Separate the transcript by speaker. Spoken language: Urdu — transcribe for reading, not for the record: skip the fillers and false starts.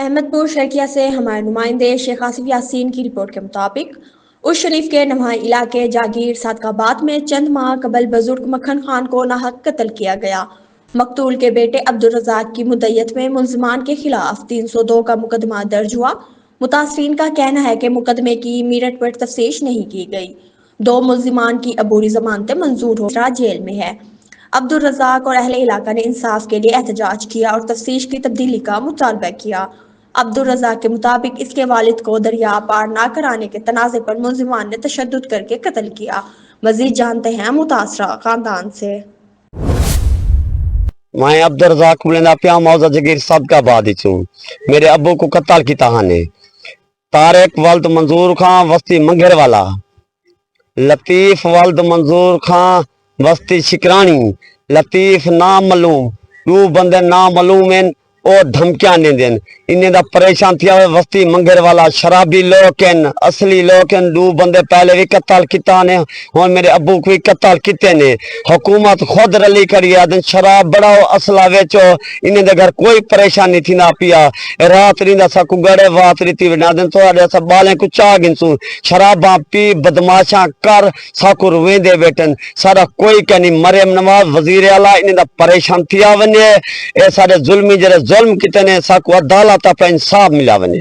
Speaker 1: احمدپور شرقیہ سے ہمارے نمائندے شیخ آصف یاسین کی رپورٹ کے مطابق اس شریف کے نوائی علاقے جاگیر صادقآباد میں چند ماہ قبل بزرگ مکھن خان کو ناحق قتل کیا گیا۔ مقتول کے بیٹے عبدالرزاق کی مدعیت میں ملزمان کے خلاف 302 کا مقدمہ درج ہوا۔ متاثرین کا کہنا ہے کہ مقدمے کی میرٹ پر تفتیش نہیں کی گئی۔ 2 ملزمان کی عبوری ضمانتیں منظور ہو کر جیل میں ہے۔ عبدالرزاق اور اہل علاقہ نے انصاف کے لیے احتجاج کیا اور تفتیش کی تبدیلی کا مطالبہ کیا۔ عبدالرزاق کے مطابق اس کے والد کو دریا پار نہ کرانے کے تنازع پر ملزمان نے تشدد کر کے قتل کیا۔ مزید جانتے ہیں متاثرہ خاندان سے۔
Speaker 2: میں عبدالرزاق بلندہ پیا موضع جگیر صادقآباد چوں میرے ابو کو قتل کی تہانے طارق ولد منظور خان وسطی منگھر والا، لطیف ولد منظور خان وسطی شکرانی، لطیف نام معلوم، 2 بندے نام معلوم ہیں اور دھمکیاں نہیں دین۔ انہیں دا پریشان تھیا ہوئے وسطی منگھر والا شرابی لوگ ہیں، اصلی لوگ ہیں۔ 2 بندے پہلے بھی قتل کیتا نے اور میرے ابو کو بھی قتل کیتے نے۔ حکومت خود رلی کری آدن شراب بڑاؤ اسلحہ ویچو، انہیں دے گھر کوئی پریشانی تھی نہ پیا۔ رات ریندا سا کو گڑے وات ریتی بنا دن تو آدھے سا بالیں کو چاہ گنسو، شراباں پی بدماشاں کر سا کو رویندے بیٹن۔ سارا کوئی کہنی مریم نواز وزیر اعلیٰ انہیں دا پریشان تھیا ونے، اے سارے ظلمی جرے ظلم کیتے نے سا کو عدالت پہ انصاف ملا ونے۔